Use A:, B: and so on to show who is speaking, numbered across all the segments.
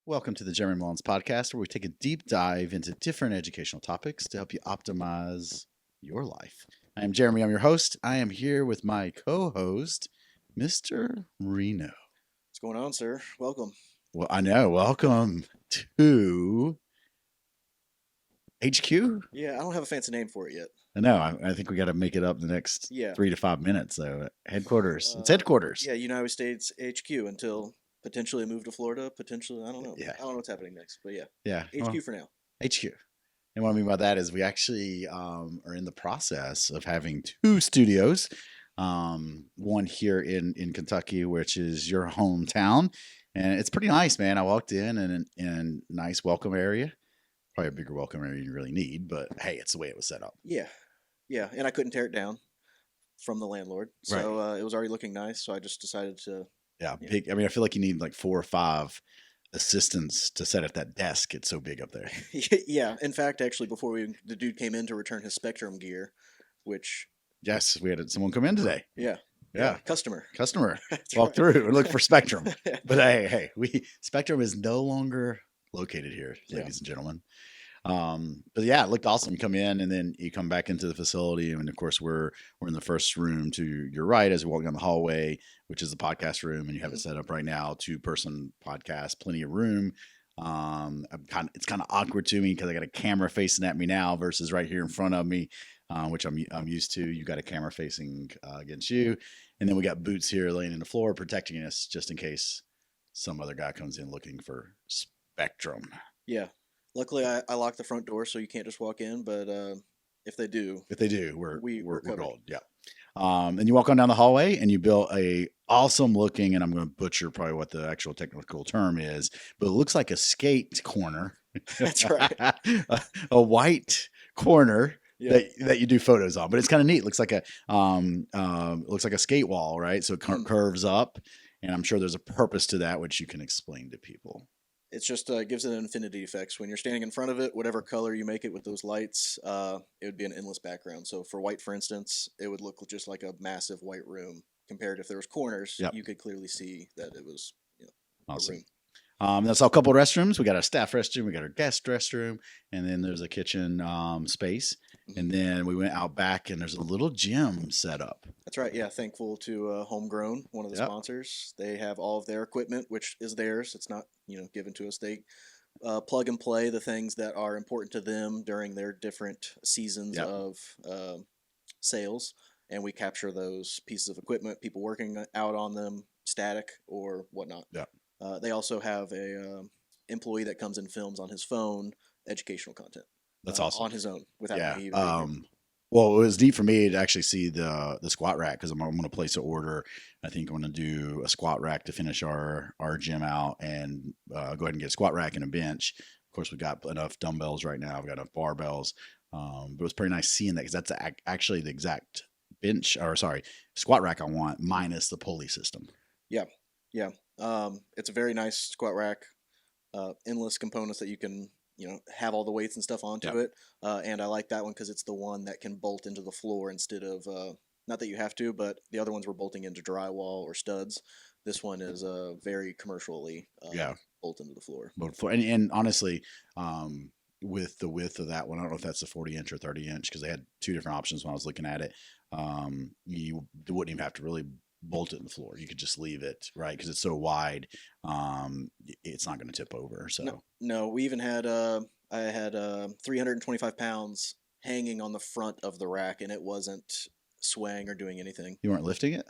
A: Welcome to the Jeremy Mullins podcast, where we take a deep dive into different educational topics to help you optimize your life. I am Jeremy. I'm your host. I am here with my co-host, Mr. Reno.
B: What's going on, sir? Welcome.
A: Well, I know. Welcome to HQ.
B: Yeah, I don't have a fancy name for it yet.
A: I know. I think we got to make it up the next 3 to 5 minutes. So headquarters. It's headquarters.
B: Yeah, United States HQ until potentially move to Florida. Potentially, I don't know.
A: Yeah.
B: I don't know what's happening next, but yeah.
A: Yeah.
B: HQ for now.
A: HQ. And what I mean by that is we actually are in the process of having two studios. One here in Kentucky, which is your hometown. And it's pretty nice, man. I walked in and in a nice welcome area. Probably a bigger welcome area you really need, but hey, it's the way it was set up.
B: Yeah. Yeah, and I couldn't tear it down from the landlord. So it was already looking nice, so I just decided to...
A: Yeah, big. I mean, I feel like you need like 4 or 5 assistants to set at that desk. It's so big up there.
B: Yeah. In fact, actually, before the dude came in to return his Spectrum gear, which...
A: Yes, we had someone come in today.
B: Yeah. Customer.
A: Walk through and look for Spectrum. But hey, Spectrum is no longer located here, ladies and gentlemen. But yeah, it looked awesome. You come in and then you come back into the facility, and of course we're in the first room to your right as we walk down the hallway, which is the podcast room, and you have it set up right now, 2-person podcast, plenty of room. It's kind of awkward to me because I got a camera facing at me now versus right here in front of me, which I'm used to. You got a camera facing against you, and then we got boots here laying in the floor protecting us just in case some other guy comes in looking for Spectrum.
B: Yeah. Luckily, I locked the front door, so you can't just walk in. But if they do, we're
A: gold. Yeah. And you walk on down the hallway, and you built a awesome looking, and I'm going to butcher probably what the actual technical term is, but it looks like a skate corner.
B: That's right.
A: A white corner. Yeah. That you do photos on, but it's kind of neat. It looks like a skate wall, right? So it curves up, and I'm sure there's a purpose to that, which you can explain to people.
B: It's just gives it an infinity effects. When you're standing in front of it, whatever color you make it with those lights, it would be an endless background. So for white, for instance, it would look just like a massive white room. Compared if there was corners, you could clearly see that it was
A: awesome.
B: A room.
A: That's a couple of restrooms. We got our staff restroom, we got our guest restroom, and then there's a kitchen space. And then we went out back, and there's a little gym set up.
B: That's right. Yeah, thankful to Homegrown, one of the sponsors. They have all of their equipment, which is theirs. It's not given to us. They plug and play the things that are important to them during their different seasons of sales, and we capture those pieces of equipment, people working out on them, static or whatnot.
A: Yeah.
B: They also have a employee that comes and films on his phone educational content.
A: That's awesome.
B: On his own without me even
A: well, it was neat for me to actually see the squat rack because I'm going to place an order. I think I'm going to do a squat rack to finish our gym out and go ahead and get a squat rack and a bench. Of course, we've got enough dumbbells right now. We've got enough barbells. But it was pretty nice seeing that because that's actually the exact squat rack I want minus the pulley system.
B: Yeah. It's a very nice squat rack, endless components that you can have all the weights and stuff onto it. And I like that one because it's the one that can bolt into the floor instead of, not that you have to, but the other ones were bolting into drywall or studs. This one is very commercially bolt into the floor.
A: And honestly, with the width of that one, I don't know if that's a 40-inch or 30-inch because they had 2 different options when I was looking at it. You wouldn't even have to really bolt it in the floor. You could just leave it, right? Because it's so wide, it's not going to tip over. So
B: no, we even had I had 325 pounds hanging on the front of the rack, and it wasn't swaying or doing anything.
A: You weren't lifting it?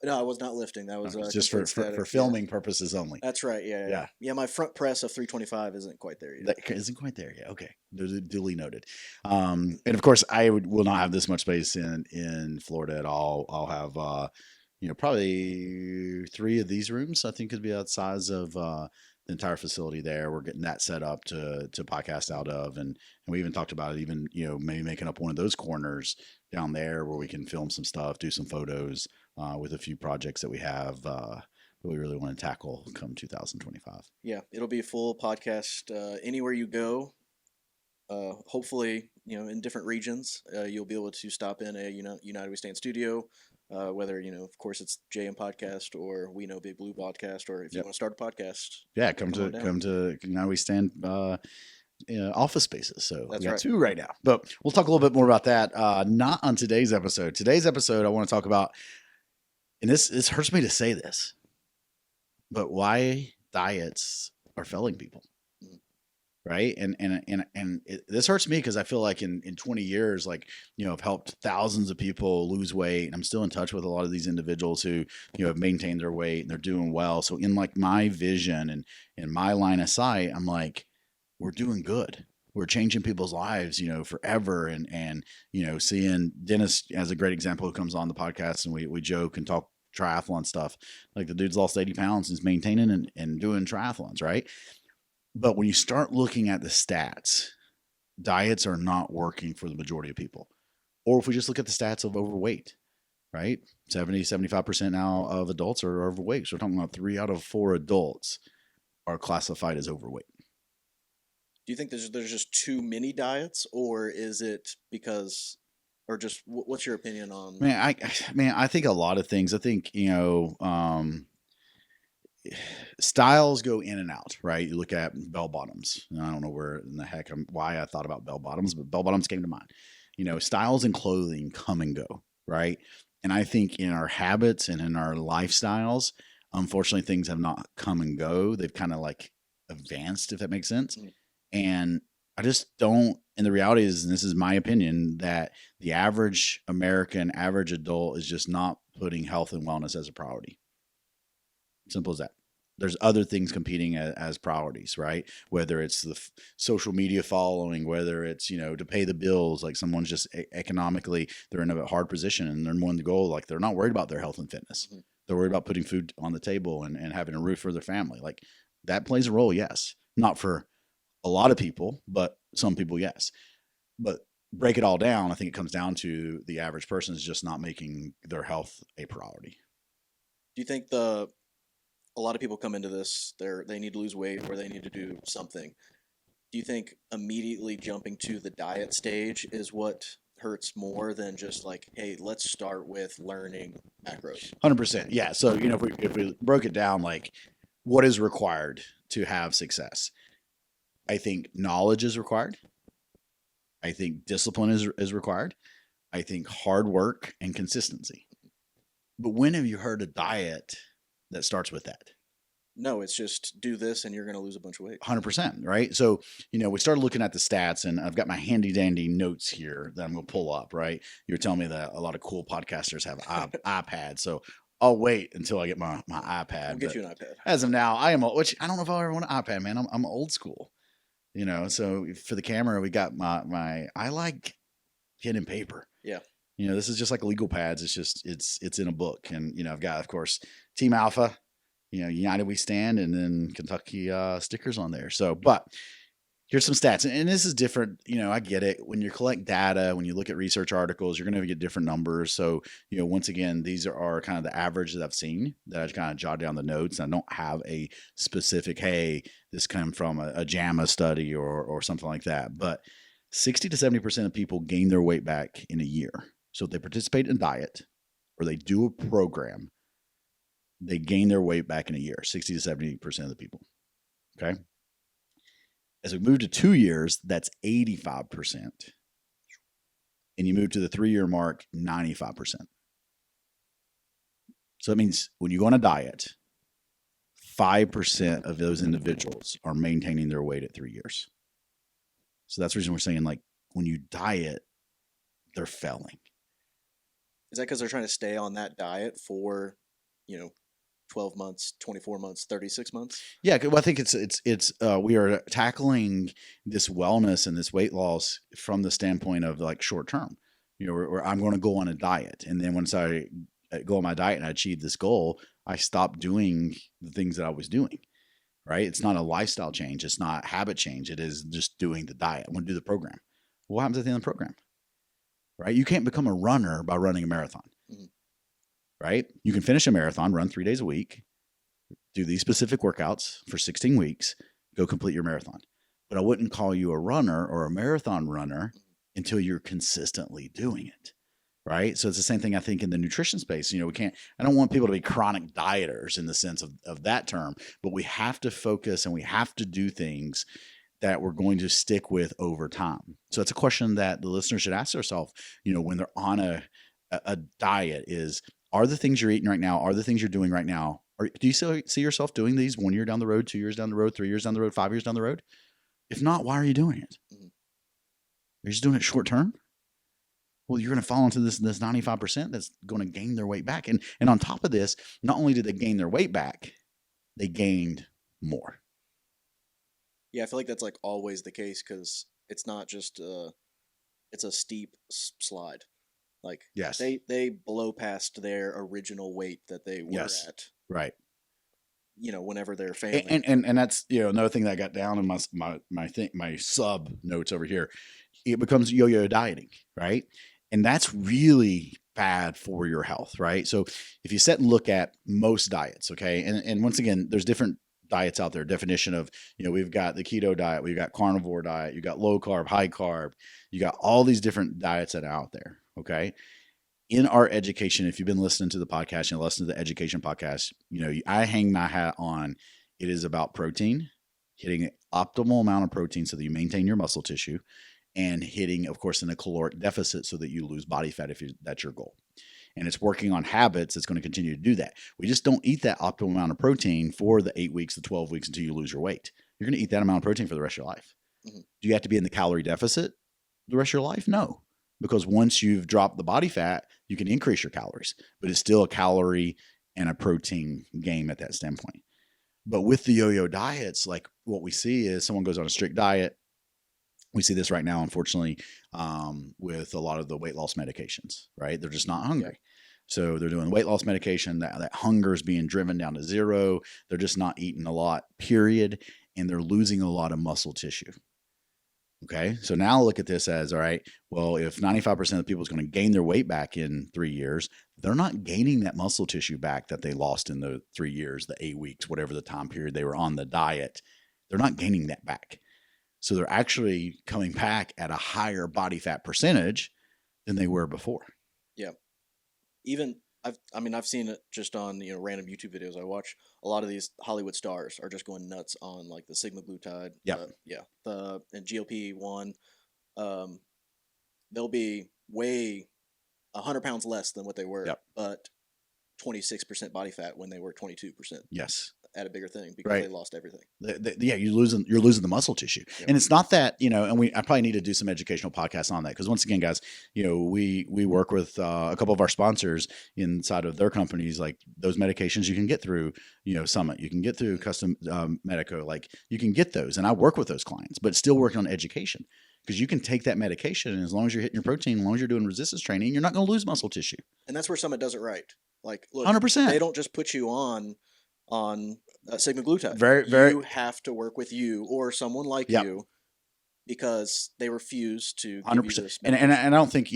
B: No, I was not lifting. That was
A: just for filming purposes only.
B: That's right. Yeah. My front press of 325 isn't quite there yet.
A: That isn't quite there yet. Okay, duly noted. And of course, I will not have this much space in Florida at all. I'll have probably 3 of these rooms. I think could be the size of the entire facility there. We're getting that set up to podcast out of, and we even talked about it, even maybe making up one of those corners down there where we can film some stuff, do some photos with a few projects that we have that we really want to tackle come 2025.
B: Yeah, it'll be a full podcast anywhere you go. Hopefully, in different regions, you'll be able to stop in a United We Stand studio. Whether, of course, it's JM Podcast or We Know Big Blue Podcast, or if you
A: Yep.
B: want to start a podcast,
A: Yeah,
B: come on down.
A: come to. Now we stand office spaces, so
B: That's
A: we got
B: right.
A: 2 right now. But we'll talk a little bit more about that. Not on today's episode. Today's episode, I want to talk about, and this hurts me to say this, but why diets are failing people. Right. This hurts me because I feel like in 20 years, like, I've helped thousands of people lose weight. And I'm still in touch with a lot of these individuals who, have maintained their weight and they're doing well. So in like my vision and in my line of sight, I'm like, we're doing good. We're changing people's lives, forever. And, seeing Dennis as a great example who comes on the podcast and we joke and talk triathlon stuff. Like the dude's lost 80 pounds and is maintaining and doing triathlons. Right. But when you start looking at the stats, diets are not working for the majority of people. Or if we just look at the stats of overweight, right? 75% now of adults are overweight. So we're talking about 3 out of 4 adults are classified as overweight.
B: Do you think there's just too many diets, or is it because, or just what's your opinion on?
A: I think a lot of things. I think, styles go in and out, right? You look at bell bottoms. I don't know why I thought about bell bottoms, but bell bottoms came to mind. Styles and clothing come and go, right? And I think in our habits and in our lifestyles, unfortunately, things have not come and go. They've kind of like advanced, if that makes sense. Mm-hmm. And I just don't, and the reality is, and this is my opinion, that the average American, average adult is just not putting health and wellness as a priority. Simple as that. There's other things competing as priorities, right? Whether it's the social media following, whether it's, to pay the bills, like someone's just economically, they're in a hard position and they're more in the goal. Like they're not worried about their health and fitness. Mm-hmm. They're worried about putting food on the table and having a roof for their family. Like that plays a role. Yes. Not for a lot of people, but some people, yes. But break it all down. I think it comes down to the average person is just not making their health a priority.
B: Do you think a lot of people come into this, they need to lose weight or they need to do something? Do you think immediately jumping to the diet stage is what hurts more than just like, hey, let's start with learning macros?
A: 100%. Yeah. So, if we broke it down, like what is required to have success? I think knowledge is required. I think discipline is required. I think hard work and consistency. But when have you heard a diet that starts with that?
B: No, it's just do this and you're going to lose a bunch of weight.
A: 100%, right? So, we started looking at the stats and I've got my handy dandy notes here that I'm going to pull up, right? You're telling me that a lot of cool podcasters have iPads. So I'll wait until I get my iPad.
B: We'll get you an iPad.
A: As of now, which I don't know if I'll ever want an iPad, man. I'm old school, so for the camera, we got I like pen and paper.
B: Yeah.
A: This is just like legal pads. It's just, it's in a book. And, I've got, of course, Team Alpha, United We Stand, and then Kentucky stickers on there. So, but here's some stats. And this is different. I get it. When you collect data, when you look at research articles, you're going to get different numbers. So, once again, these are kind of the average that I've seen that I kind of jot down the notes. I don't have a specific, hey, this came from a JAMA study or something like that. But 60 to 70% of people gain their weight back in a year. So if they participate in a diet or they do a program, they gain their weight back in a year, 60 to 70% of the people. Okay. As we move to 2 years, that's 85%. And you move to the 3-year mark, 95%. So that means when you go on a diet, 5% of those individuals are maintaining their weight at 3 years. So that's the reason we're saying, like, when you diet, they're failing.
B: Is that because they're trying to stay on that diet for, 12 months, 24 months, 36 months?
A: Yeah, well, I think it's we are tackling this wellness and this weight loss from the standpoint of like short term. Where I'm going to go on a diet, and then once I go on my diet and I achieve this goal, I stop doing the things that I was doing. Right? It's not a lifestyle change. It's not habit change. It is just doing the diet. I want to do the program. What happens at the end of the program? Right? You can't become a runner by running a marathon. Mm-hmm. Right? You can finish a marathon, run 3 days a week, do these specific workouts for 16 weeks, go complete your marathon. But I wouldn't call you a runner or a marathon runner until you're consistently doing it. right? So it's the same thing I think in the nutrition space. I don't want people to be chronic dieters in the sense of that term, but we have to focus and we have to do things that we're going to stick with over time. So it's a question that the listener should ask themselves, when they're on a diet is, are the things you're eating right now, are the things you're doing right now, or do you see yourself doing these 1 year down the road, 2 years down the road, 3 years down the road, 5 years down the road? If not, why are you doing it? You're just doing it short term? Well, you're going to fall into this 95% that's going to gain their weight back. And on top of this, not only did they gain their weight back, they gained more.
B: Yeah, I feel like that's like always the case because it's not just it's a steep slide. Like
A: yes,
B: they blow past their original weight that they were at.
A: Right.
B: Whenever they're failing.
A: And that's another thing that I got down in my sub notes over here. It becomes yo-yo dieting, right? And that's really bad for your health, right? So if you sit and look at most diets, okay, and once again, there's different diets out there. Definition of, we've got the keto diet, we've got carnivore diet, you got low carb, high carb, you got all these different diets that are out there, okay? In our education, if you've been listening to the podcast and listen to the education podcast, I hang my hat on, it is about protein, hitting an optimal amount of protein so that you maintain your muscle tissue, and hitting, of course, in a caloric deficit so that you lose body fat if that's your goal. And it's working on habits that's going to continue to do that. We just don't eat that optimal amount of protein for the 8 weeks, the 12 weeks until you lose your weight. You're going to eat that amount of protein for the rest of your life. Mm-hmm. Do you have to be in the calorie deficit the rest of your life? No. Because once you've dropped the body fat, you can increase your calories, but it's still a calorie and a protein game at that standpoint. But with the yo-yo diets, like what we see is someone goes on a strict diet. We see this right now, unfortunately, with a lot of the weight loss medications, right? They're just not hungry. Yeah. So they're doing weight loss medication, that hunger is being driven down to zero. They're just not eating a lot, period. And they're losing a lot of muscle tissue. Okay. So now look at this as, all right, well, if 95% of people is going to gain their weight back in 3 years, they're not gaining that muscle tissue back that they lost in the 3 years, the 8 weeks, whatever the time period they were on the diet. They're not gaining that back. So they're actually coming back at a higher body fat percentage than they were before.
B: Yeah. Even I've seen it just on, random YouTube videos. I watch a lot of these Hollywood stars are just going nuts on like the semaglutide. And GLP-1. They'll be way 100 pounds less than what they were, but 26% body fat when they were 22%.
A: Yes.
B: At a bigger thing because they lost everything.
A: You're losing the muscle tissue. Yep. And it's not that, and I probably need to do some educational podcasts on that. Cause once again, guys, we work with a couple of our sponsors inside of their companies, like those medications you can get through, Summit, you can get through Custom Medico, like you can get those. And I work with those clients, but still working on education. Because you can take that medication, and as long as you're hitting your protein, as long as you're doing resistance training, you're not going to lose muscle tissue.
B: And that's where Summit does it right. Like, look,
A: 100%.
B: They don't just put you on semaglutide. You have to work with you or someone like you because they refuse to 100%. Give you this
A: and I don't think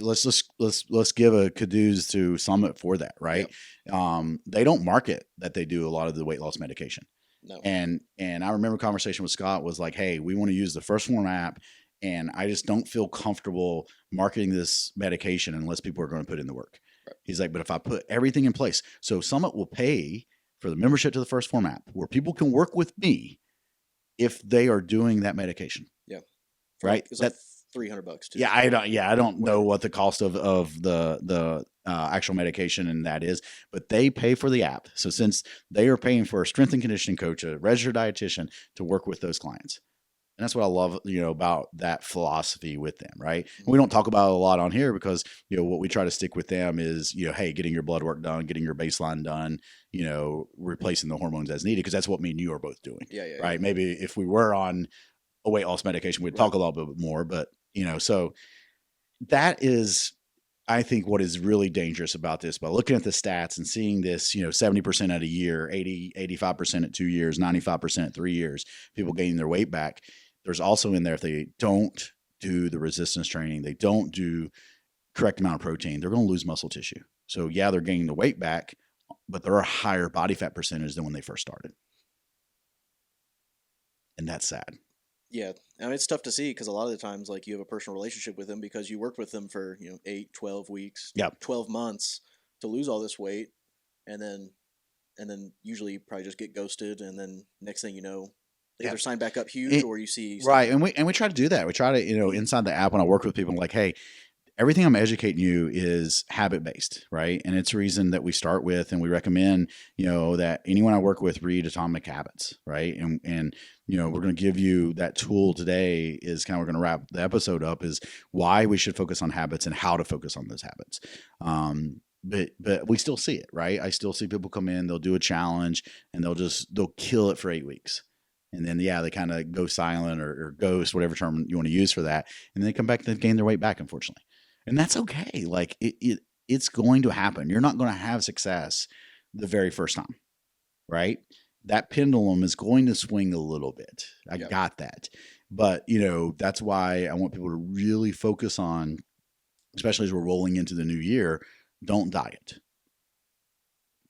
A: let's give a kudos to Summit for that, right? Yep. They don't market that they do a lot of the weight loss medication.
B: No.
A: And I remember a conversation with Scott was like, hey, we want to use the First Form app, and I just don't feel comfortable marketing this medication unless people are going to put in the work. Right. He's like, but if I put everything in place, so Summit will pay for the membership to the First Form app where people can work with me if they are doing that medication.
B: Yeah.
A: Right.
B: It's like $300 too.
A: Yeah. I don't know what the cost of the actual medication and that is, but they pay for the app. So since they are paying for a strength and conditioning coach, a registered dietitian to work with those clients. And that's what I love, about that philosophy with them, right? Mm-hmm. We don't talk about it a lot on here because, what we try to stick with them is, hey, getting your blood work done, getting your baseline done, replacing the hormones as needed, because that's what me and you are both doing.
B: Yeah.
A: Right. Yeah. Maybe if we were on a weight loss medication, we'd talk a little bit more, but, so that is, I think, what is really dangerous about this, by looking at the stats and seeing this, 70% at a year, 80, 85% at 2 years, 95% at 3 years, people gaining their weight back. There's also in there, if they don't do the resistance training, they don't do correct amount of protein, they're going to lose muscle tissue. So yeah, they're gaining the weight back, but they're a higher body fat percentage than when they first started. And that's sad.
B: Yeah. I mean, it's tough to see because a lot of the times, like, you have a personal relationship with them because you worked with them for, 8, 12 weeks,
A: Yeah.
B: 12 months to lose all this weight. And then, usually you probably just get ghosted. And then next thing you know, they
A: Yeah.
B: either sign back up huge or you see
A: Right.
B: something.
A: And we try to do that. We try to, inside the app when I work with people, I'm like, hey, everything I'm educating you is habit based, right? And it's a reason that we start with and we recommend, that anyone I work with read Atomic Habits, right? And we're going to give you that tool today is kind of, we're going to wrap the episode up is why we should focus on habits and how to focus on those habits. But we still see it, right? I still see people come in, they'll do a challenge and they'll kill it for 8 weeks. And then, they kind of go silent or ghost, whatever term you want to use for that. And they come back, they've gained their weight back, unfortunately. And that's okay. Like it's going to happen. You're not going to have success the very first time, right? That pendulum is going to swing a little bit. I got that. But, that's why I want people to really focus on, especially as we're rolling into the new year, don't diet.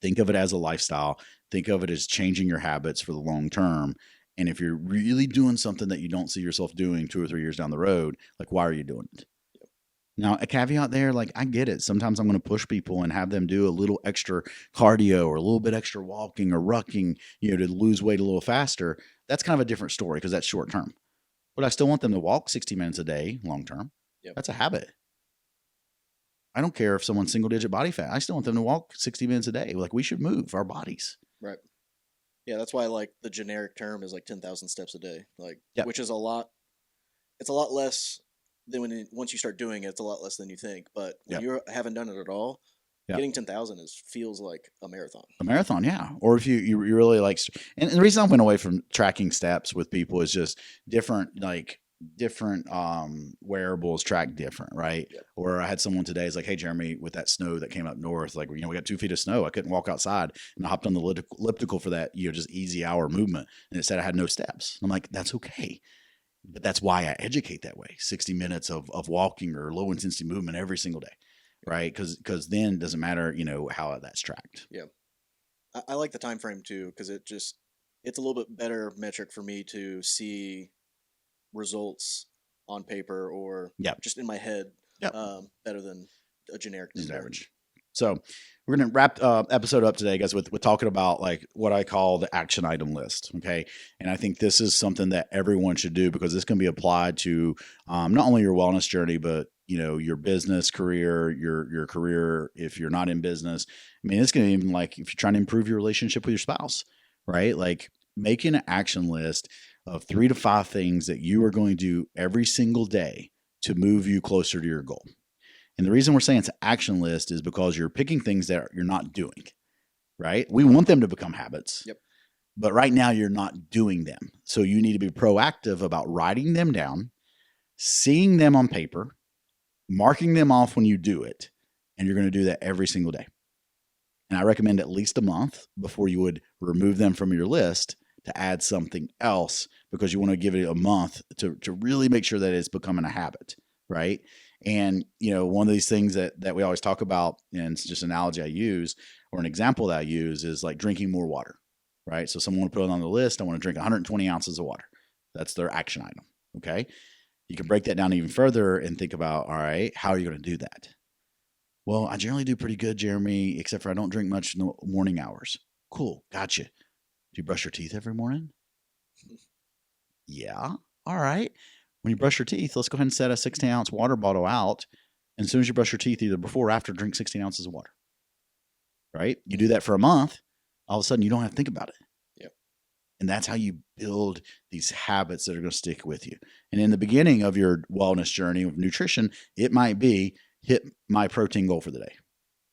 A: Think of it as a lifestyle. Think of it as changing your habits for the long term. And if you're really doing something that you don't see yourself doing 2 or 3 years down the road, like, why are you doing it? Now, a caveat there, like, I get it. Sometimes I'm going to push people and have them do a little extra cardio or a little bit extra walking or rucking, to lose weight a little faster. That's kind of a different story because that's short term. But I still want them to walk 60 minutes a day long term.
B: Yep.
A: That's a habit. I don't care if someone's single digit body fat. I still want them to walk 60 minutes a day. Like, we should move our bodies.
B: Right. Yeah, that's why, like, the generic term is like 10,000 steps a day, like, which is a lot. It's a lot less than once you start doing it. It's a lot less than you think. But when you haven't done it at all, getting 10,000 feels like a marathon.
A: A marathon, yeah. Or if you really like, and the reason I went away from tracking steps with people is just different wearables track different, right? Yep. Or I had someone today is like, hey, Jeremy, with that snow that came up north, like, we got 2 feet of snow. I couldn't walk outside, and I hopped on the elliptical for that, just easy hour movement. And it said I had no steps. I'm like, that's okay. But that's why I educate that way. 60 minutes of walking or low intensity movement every single day. Right. Cause then it doesn't matter, how that's tracked.
B: Yeah. I like the time frame too, because it's a little bit better metric for me to see results on paper or just in my head, better than a generic
A: average. So we're going to wrap episode up today, guys, with talking about like what I call the action item list. Okay. And I think this is something that everyone should do because this can be applied to not only your wellness journey, but your business career, your career, if you're not in business. I mean, it's going to even like if you're trying to improve your relationship with your spouse, right? Like making an action list of 3 to 5 things that you are going to do every single day to move you closer to your goal. And the reason we're saying it's an action list is because you're picking things that you're not doing, right? We want them to become habits.
B: Yep.
A: But right now you're not doing them. So you need to be proactive about writing them down, seeing them on paper, marking them off when you do it. And you're going to do that every single day. And I recommend at least a month before you would remove them from your list to add something else because you want to give it a month to really make sure that it's becoming a habit, right? And, one of these things that we always talk about, and it's just an analogy I use or an example that I use is like drinking more water, right? So someone will put it on the list. I want to drink 120 ounces of water. That's their action item. Okay. You can break that down even further and think about, all right, how are you going to do that? Well, I generally do pretty good, Jeremy, except for I don't drink much in the morning hours. Cool. Gotcha. Do you brush your teeth every morning? Yeah. All right. When you brush your teeth, let's go ahead and set a 16-ounce water bottle out. And as soon as you brush your teeth, either before or after, drink 16 ounces of water. Right? You do that for a month, all of a sudden you don't have to think about it.
B: Yep.
A: And that's how you build these habits that are going to stick with you. And in the beginning of your wellness journey of nutrition, it might be hit my protein goal for the day.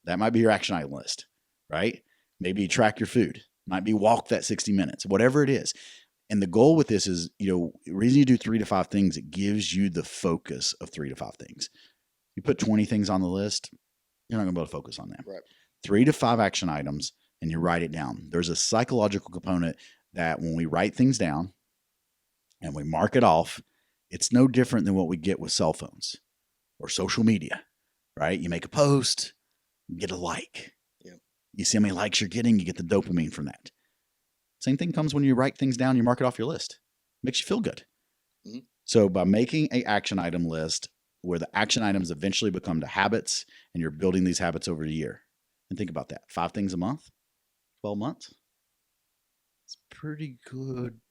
A: That might be your action item list, right? Maybe track your food. Might be walk that 60 minutes, whatever it is. And the goal with this is, the reason you do 3 to 5 things, it gives you the focus of 3 to 5 things. You put 20 things on the list, you're not going to be able to focus on them.
B: Right.
A: 3 to 5 action items, and you write it down. There's a psychological component that when we write things down and we mark it off, it's no different than what we get with cell phones or social media, right? You make a post, you get a like.
B: Yeah.
A: You see how many likes you're getting, you get the dopamine from that. Same thing comes when you write things down, you mark it off your list. Makes you feel good.
B: Mhm.
A: So by making an action item list where the action items eventually become the habits and you're building these habits over a year, and think about that, 5 things a month, 12 months. It's pretty good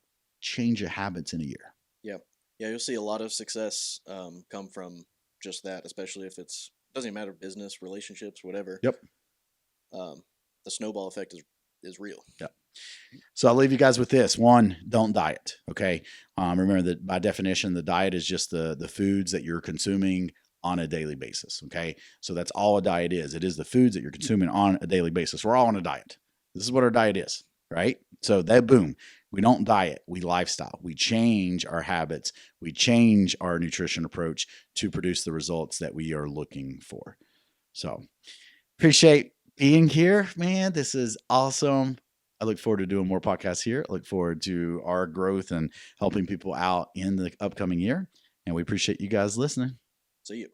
A: change of habits in a year.
B: Yeah. Yeah, you'll see a lot of success come from just that, especially if doesn't even matter, business, relationships, whatever.
A: Yep.
B: The snowball effect is real.
A: Yep. So I'll leave you guys with this. One, don't diet. Okay. Remember that by definition, the diet is just the foods that you're consuming on a daily basis. Okay. So that's all a diet is. It is the foods that you're consuming on a daily basis. We're all on a diet. This is what our diet is, right? So that boom, we don't diet, we lifestyle. We change our habits. We change our nutrition approach to produce the results that we are looking for. So appreciate being here, man. This is awesome. I look forward to doing more podcasts here. I look forward to our growth and helping people out in the upcoming year. And we appreciate you guys listening.
B: See you.